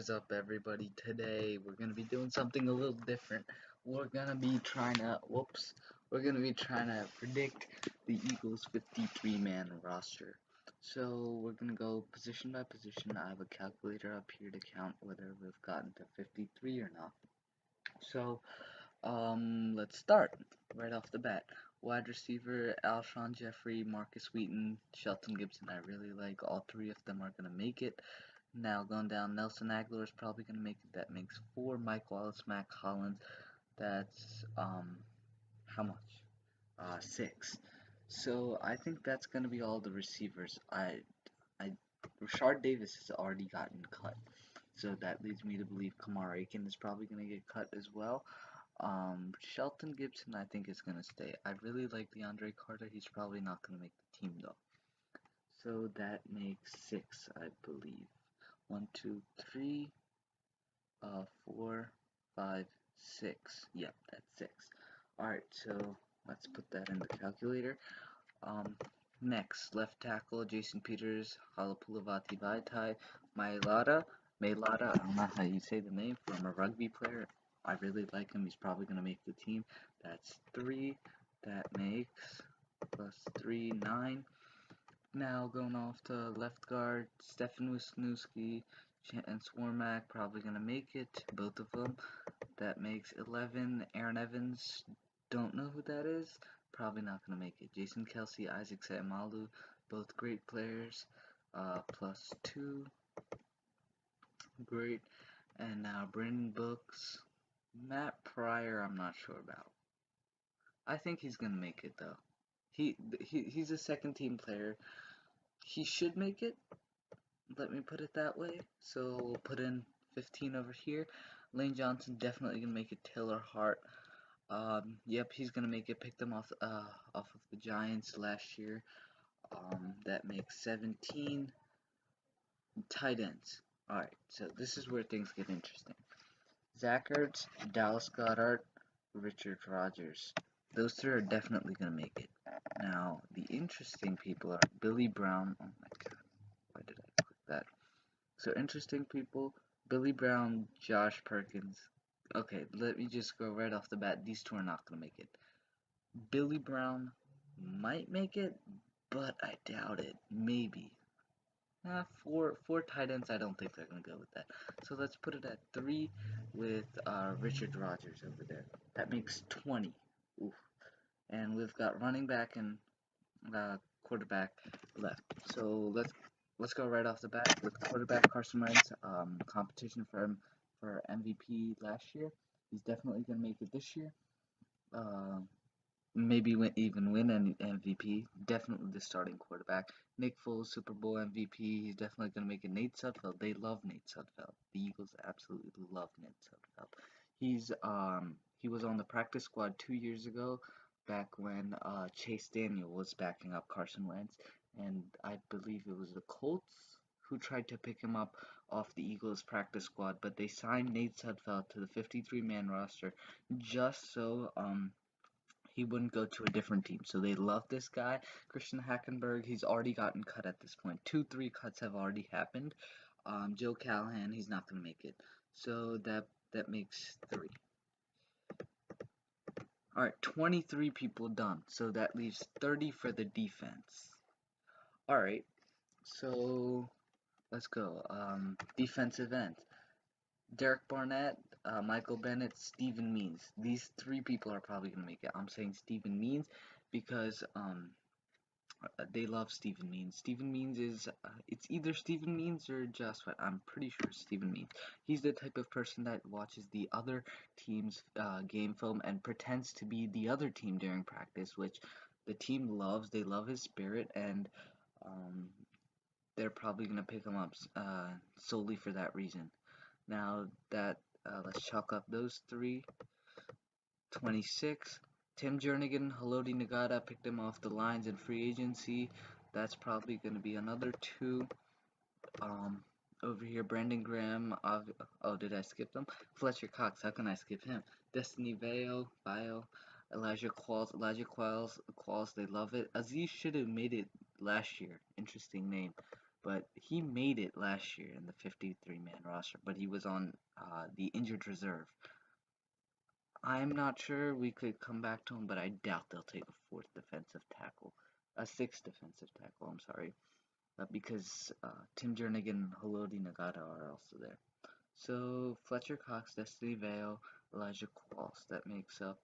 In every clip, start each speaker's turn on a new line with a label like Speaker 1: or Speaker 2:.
Speaker 1: is up, everybody? Today we're gonna be doing something a little different. We're gonna be trying to predict the Eagles' 53-man roster. So we're gonna go position by position. I have a calculator up here to count whether we've gotten to 53 or not. So let's start right off the bat. Wide receiver, Alshon Jeffrey, Marcus Wheaton, Shelton Gibson. I really like all three of them are gonna make it. Now going down, Nelson Aguilar is probably going to make it. That makes 4. Mike Wallace, Matt Collins. That's how much? 6. So I think that's going to be all the receivers. Rashard Davis has already gotten cut, so that leads me to believe Kamar Aiken is probably going to get cut as well. Shelton Gibson I think is going to stay. I really like DeAndre Carter. He's probably not going to make the team though. So that makes 6, I believe. 1, 2, 3, 4, 5, 6. Yep, that's 6. Alright, so let's put that in the calculator. Next, left tackle, Jason Peters, Halapulavati Vaitai, Mailata, I don't know how you say the name, from a rugby player. I really like him. He's probably going to make the team. That's 3. That makes plus 3, 9. Now going off to left guard, Stefan Wisniewski and Swarmack probably going to make it, both of them. That makes 11. Aaron Evans, don't know who that is, probably not going to make it. Jason Kelsey, Isaac Seumalo, both great players, plus 2, great. And now Brandon Brooks, Matt Pryor, I'm not sure about. I think he's going to make it though. He's a second team player. He should make it, let me put it that way. So we'll put in 15 over here. Lane Johnson definitely gonna make it. Taylor Hart, yep, he's gonna make it. Picked them off of the Giants last year. That makes 17. Tight ends. All right, so this is where things get interesting. Zach Ertz, Dallas Goedert, Richard Rodgers. Those three are definitely gonna make it. Now the interesting people are Billy Brown. Oh my God, why did I click that? So interesting people, Billy Brown, Josh Perkins. Okay, let me just go right off the bat. These two are not going to make it. Billy Brown might make it, but I doubt it. Maybe. Four tight ends, I don't think they're going to go with that. So let's put it at 3 with Richard Rodgers over there. That makes 20. Oof. And we've got running back and quarterback left. So let's go right off the bat with quarterback Carson Wentz. Competition for him for MVP last year. He's definitely gonna make it this year. Maybe even win an MVP. Definitely the starting quarterback. Nick Foles, Super Bowl MVP. He's definitely gonna make it. Nate Sudfeld. They love Nate Sudfeld. The Eagles absolutely love Nate Sudfeld. He was on the practice squad 2 years ago, back when Chase Daniel was backing up Carson Wentz, and I believe it was the Colts who tried to pick him up off the Eagles practice squad, but they signed Nate Sudfeld to the 53-man roster just so he wouldn't go to a different team. So they love this guy, Christian Hackenberg. He's already gotten cut at this point. 3 cuts have already happened. Joe Callahan, he's not gonna make it. So that makes 3. Alright, 23 people done. So that leaves 30 for the defense. Alright, so let's go. Defensive end. Derek Barnett, Michael Bennett, Steven Means. These 3 people are probably going to make it. I'm saying Steven Means because they love Steven Means. Steven Means is, it's either Steven Means or Josh Sweat. I'm pretty sure Steven Means. He's the type of person that watches the other team's game film and pretends to be the other team during practice, which the team loves. They love his spirit, and they're probably going to pick him up solely for that reason. Now that, let's chalk up those 3. 26. Tim Jernigan, Haloti Ngata picked him off the lines in free agency. That's probably going to be another 2. Over here, Brandon Graham. Oh, did I skip them? Fletcher Cox. How can I skip him? Destiny Bio. Elijah Qualls. They love it. Aziz should have made it last year. Interesting name. but he made it last year in the 53-man roster, but he was on the injured reserve. I'm not sure we could come back to him, but I doubt they'll take a sixth defensive tackle, I'm sorry, because Tim Jernigan and Haloti Nagata are also there. So Fletcher Cox, Destiny Vale, Elijah Qualls, that makes up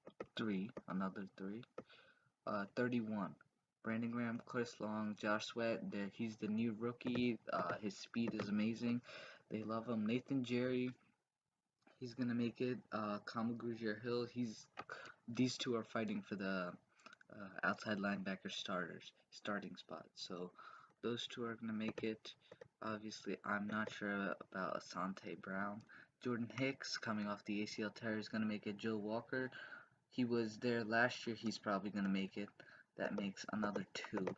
Speaker 1: another three. 31. Brandon Graham, Chris Long, Josh Sweat, he's the new rookie. His speed is amazing. They love him. Nathan Jerry, he's gonna make it. Kamal Grugier-Hill, these two are fighting for the outside linebacker starting spot. So those two are gonna make it. Obviously, I'm not sure about Asante Brown. Jordan Hicks, coming off the ACL tear, is gonna make it. Joe Walker, he was there last year. He's probably gonna make it. That makes another two.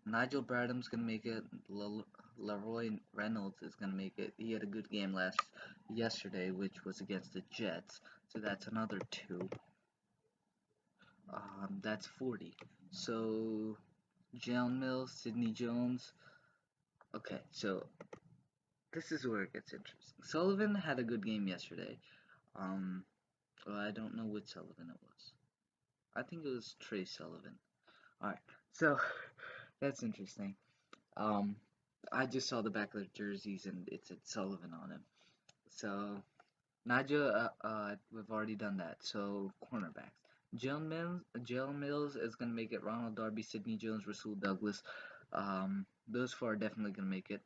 Speaker 1: Nigel Bradham's gonna make it. Leroy Reynolds is gonna make it. He had a good game yesterday, which was against the Jets. So that's another two. That's 40. So Jalen Mills, Sidney Jones. Okay, so this is where it gets interesting. Sullivan had a good game yesterday. Well, I don't know which Sullivan it was. I think it was Trey Sullivan. Alright, so that's interesting. I just saw the back of the jerseys and it said Sullivan on him. So Naja, we've already done that. So cornerbacks. Jalen Mills is gonna make it. Ronald Darby, Sidney Jones, Rasul Douglas. Those four are definitely gonna make it.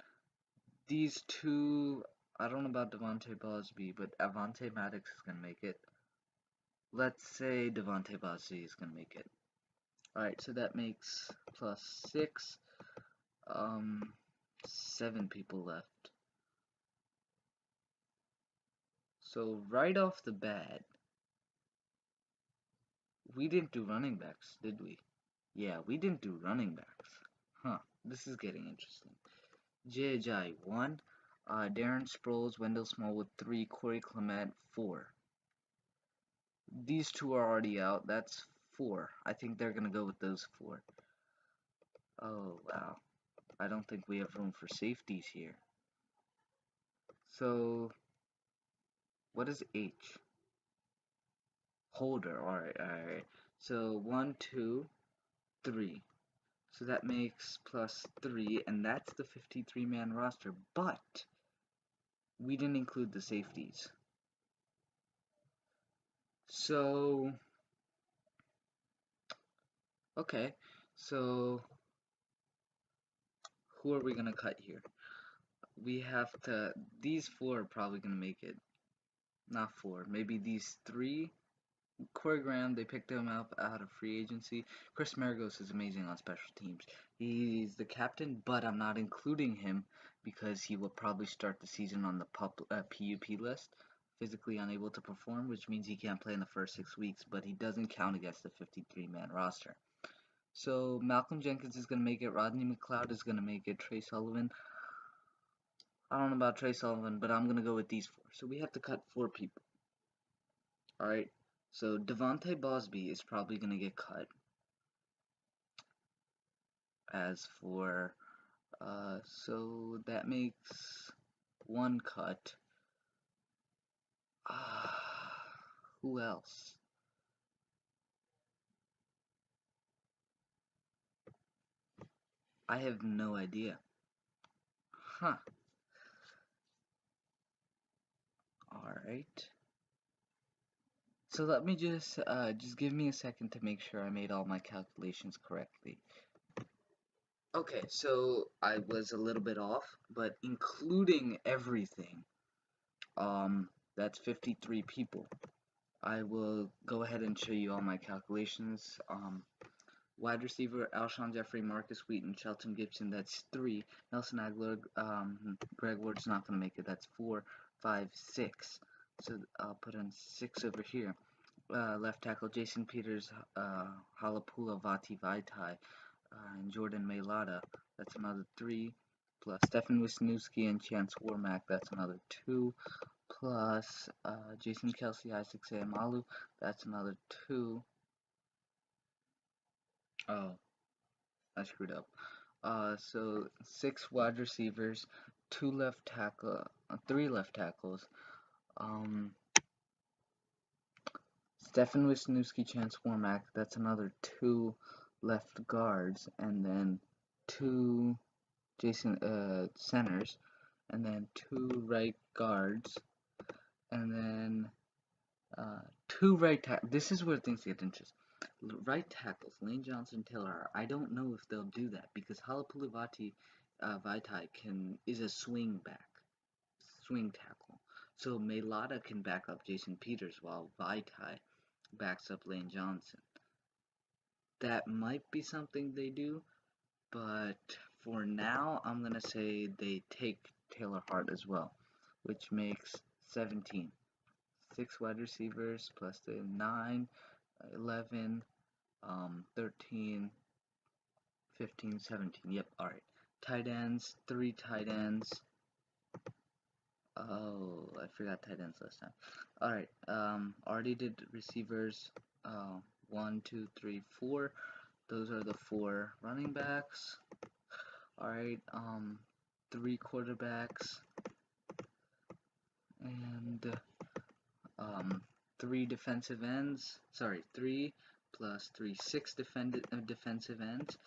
Speaker 1: These two, I don't know about Devontae Bosby, but Avonte Maddox is gonna make it. Let's say Devontae Bosby is gonna make it. Alright, so that makes +6. 7 people left. So right off the bat, we didn't do running backs, did we? Yeah, we didn't do running backs. Huh, this is getting interesting. J.J. 1, Darren Sproles, Wendell Smallwood 3, Corey Clement 4. These two are already out, that's 4. I think they're gonna go with those 4. Oh, wow. I don't think we have room for safeties here. So, what is H? Holder, alright. So, 1, 2, 3. So that makes +3, and that's the 53-man roster, but we didn't include the safeties. So, okay, so who are we gonna cut here? We have to, these 4 are probably gonna make it. Not 4, maybe these 3. Corey Graham, they picked him up out of free agency. Chris Maragos is amazing on special teams. He's the captain, but I'm not including him because he will probably start the season on the PUP list, physically unable to perform, which means he can't play in the first 6 weeks, but he doesn't count against the 53-man roster. So Malcolm Jenkins is going to make it, Rodney McLeod is going to make it, Trey Sullivan. I don't know about Trey Sullivan, but I'm going to go with these 4. So we have to cut 4 people. Alright, so Devontae Bosby is probably going to get cut. As for, so that makes 1 cut. Who else? I have no idea. Huh. Alright. So let me just give me a second to make sure I made all my calculations correctly. Okay, so I was a little bit off, but including everything, that's 53 people. I will go ahead and show you all my calculations. Wide receiver, Alshon Jeffrey, Marcus Wheaton, Shelton Gibson, that's 3. Nelson Aguilar, Greg Ward's not going to make it, that's 4, 5, 6. So I'll put in 6 over here. Left tackle, Jason Peters, Halapula Vati Vaitai, and Jordan Mailata, that's another 3. Plus Stefan Wisniewski and Chance Warmack, that's another 2. Plus Jason Kelsey, Isaac Sayamalu, that's another 2. Oh, I screwed up. So 6 wide receivers, 3 left tackles. Um, Stefan Wisniewski, Chance Warmack. That's another 2 left guards, and then 2 centers, and then 2 right guards, and then 2 right tackles. This is where things get interesting. Right tackles, Lane Johnson, Taylor. I don't know if they'll do that because Halapoulivaati Vaitai is a swing tackle. So Mailata can back up Jason Peters while Vaitai backs up Lane Johnson. That might be something they do, but for now, I'm gonna say they take Taylor Hart as well, which makes 17. 6 wide receivers plus the 9, 11, 13, 15, 17. Yep, alright. Tight ends, 3 tight ends. Oh, I forgot tight ends last time. Alright, already did receivers. 1, 2, 3, 4. Those are the 4 running backs. Alright, 3 quarterbacks. And 3 defensive ends. Sorry, 3 plus 3, 6 defensive ends.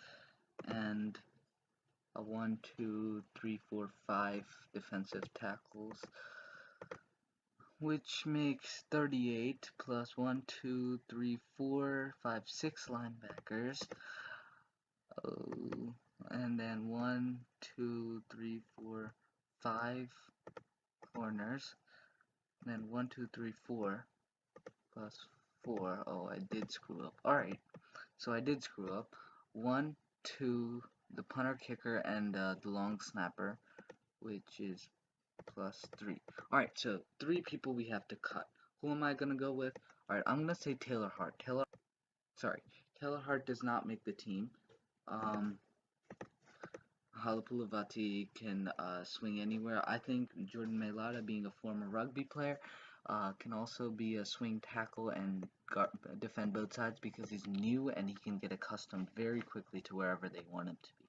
Speaker 1: And a 1, 2, 3, 4, 5 defensive tackles, which makes 38 plus 1, 2, 3, 4, 5, 6 linebackers. Oh, and then 1, 2, 3, 4, 5 corners. And then 1, 2, 3, 4 plus 4. Oh, I did screw up. Alright, so I did screw up. 1, 2, the punter, kicker, and the long snapper, which is plus 3. Alright, so 3 people we have to cut. Who am I gonna go with? Alright, I'm gonna say Taylor Hart. Taylor Hart does not make the team. Halapoulivaati can swing anywhere. I think Jordan Mailata, being a former rugby player, can also be a swing tackle and defend both sides because he's new and he can get accustomed very quickly to wherever they want him to be.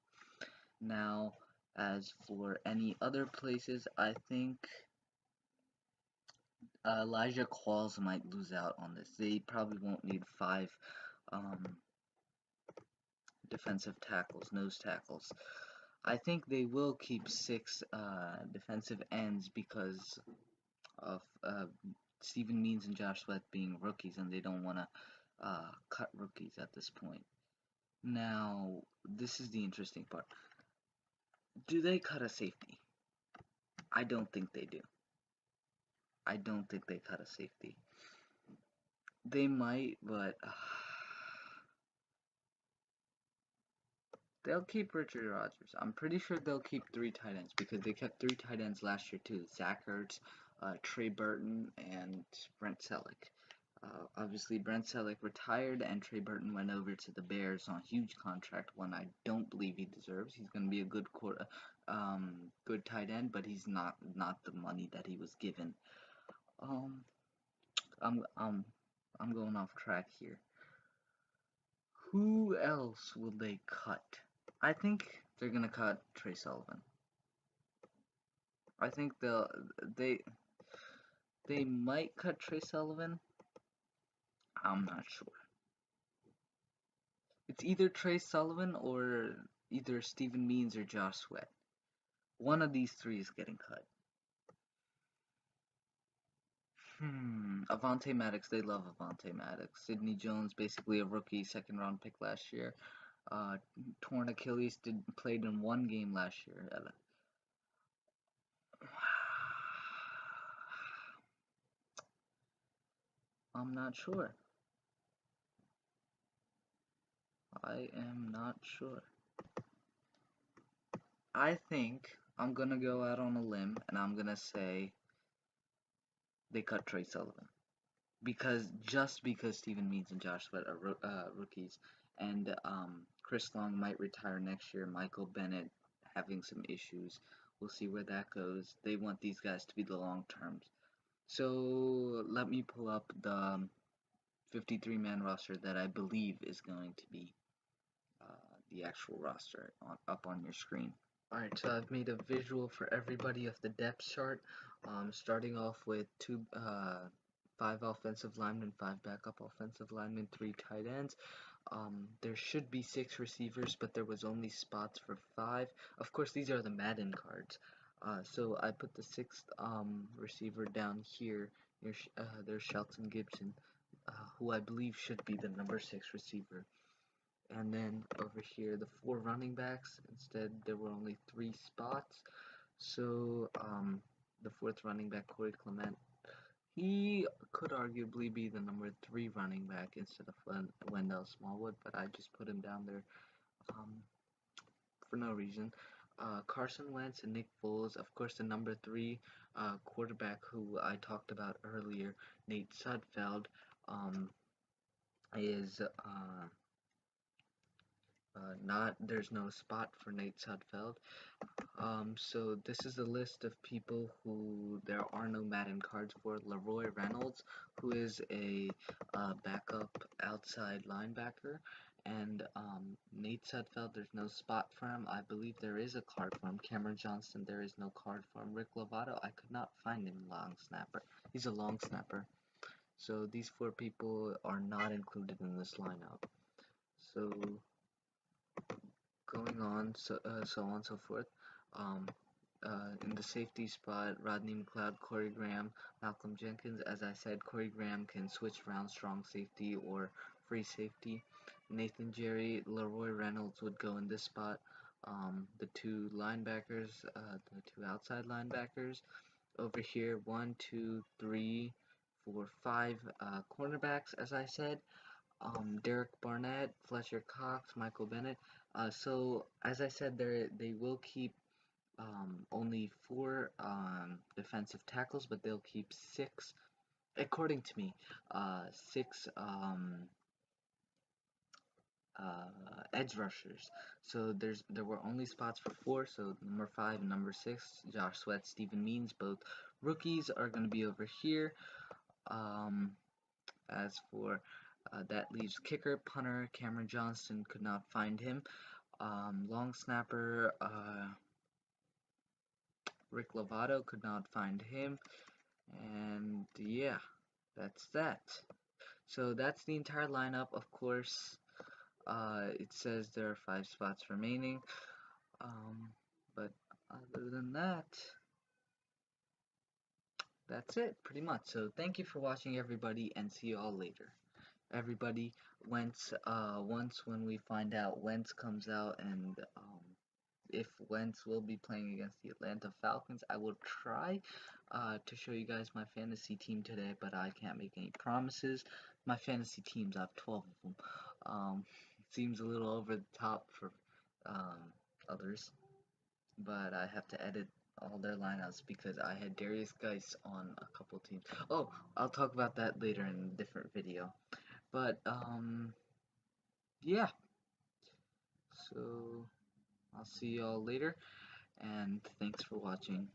Speaker 1: Now, as for any other places, I think Elijah Qualls might lose out on this. They probably won't need 5 defensive tackles, nose tackles. I think they will keep 6 defensive ends because of Stephen Means and Josh Sweat being rookies, and they don't want to cut rookies at this point. Now, this is the interesting part. Do they cut a safety? I don't think they do. I don't think they cut a safety. They might, but they'll keep Richard Rodgers. I'm pretty sure they'll keep 3 tight ends because they kept 3 tight ends last year too. Zach Ertz, Trey Burton, and Brent Selleck. Obviously, Brent Selleck retired, and Trey Burton went over to the Bears on a huge contract, one I don't believe he deserves. He's going to be a good tight end, but he's not the money that he was given. Um, I'm going off track here. Who else will they cut? I think they're gonna cut Trey Sullivan. I think they might cut Trey Sullivan. I'm not sure. It's either Trey Sullivan or either Stephen Means or Josh Sweat. One of these 3 is getting cut. Avonte Maddox, they love Avonte Maddox. Sidney Jones, basically a rookie, 2nd-round pick last year. Torn Achilles, played in 1 game last year. I'm not sure. I am not sure. I think I'm gonna go out on a limb and I'm gonna say they cut Trey Sullivan just because Stephen Means and Josh Sweat are rookies, and Chris Long might retire next year. Michael Bennett having some issues. We'll see where that goes. They want these guys to be the long terms. So let me pull up the 53-man roster that I believe is going to be the actual roster up on your screen. Alright, so I've made a visual for everybody of the depth chart, starting off with 5 offensive linemen, 5 backup offensive linemen, 3 tight ends. There should be 6 receivers, but there was only spots for 5. Of course, these are the Madden cards. So I put the 6th receiver down here. There's Shelton Gibson, who I believe should be the number 6 receiver. And then over here, the 4 running backs. Instead, there were only 3 spots. So the 4th running back, Corey Clement, he could arguably be the number 3 running back instead of Wendell Smallwood, but I just put him down there for no reason. Carson Wentz and Nick Foles, of course, the number 3 quarterback who I talked about earlier, Nate Sudfeld, is there's no spot for Nate Sudfeld. So this is a list of people who there are no Madden cards for. Leroy Reynolds, who is a backup outside linebacker, and Nate Sudfeld, there's no spot for him. I believe there is a card for him. Cameron Johnston, there is no card for him. Rick Lovato, I could not find him long snapper. He's a long snapper. So these 4 people are not included in this lineup. So going on, so on and so forth. In the safety spot, Rodney McLeod, Corey Graham, Malcolm Jenkins. As I said, Corey Graham can switch around strong safety or free safety. Nathan Jerry, Leroy Reynolds would go in this spot. The 2 linebackers, the 2 outside linebackers. Over here, 1, 2, 3, 4, 5 cornerbacks, as I said. Derek Barnett, Fletcher Cox, Michael Bennett. So as I said, they will keep only 4 defensive tackles, but they'll keep 6, according to me, 6 edge rushers. So there were only spots for 4. So number 5 and number 6, Josh Sweat, Stephen Means, both rookies, are going to be over here. As for that leaves kicker, punter, Cameron Johnston, could not find him. Long snapper, Rick Lovato, could not find him. And yeah, that's that. So that's the entire lineup. Of course, it says there are 5 spots remaining. But other than that, that's it, pretty much. So thank you for watching, everybody, and see you all later. Everybody, once when we find out Wentz comes out and if Wentz will be playing against the Atlanta Falcons, I will try to show you guys my fantasy team today, but I can't make any promises. My fantasy teams, I have 12 of them. It seems a little over the top for others, but I have to edit all their lineups because I had Darius Geis on a couple teams. Oh, I'll talk about that later in a different video. But yeah. So I'll see y'all later, and thanks for watching.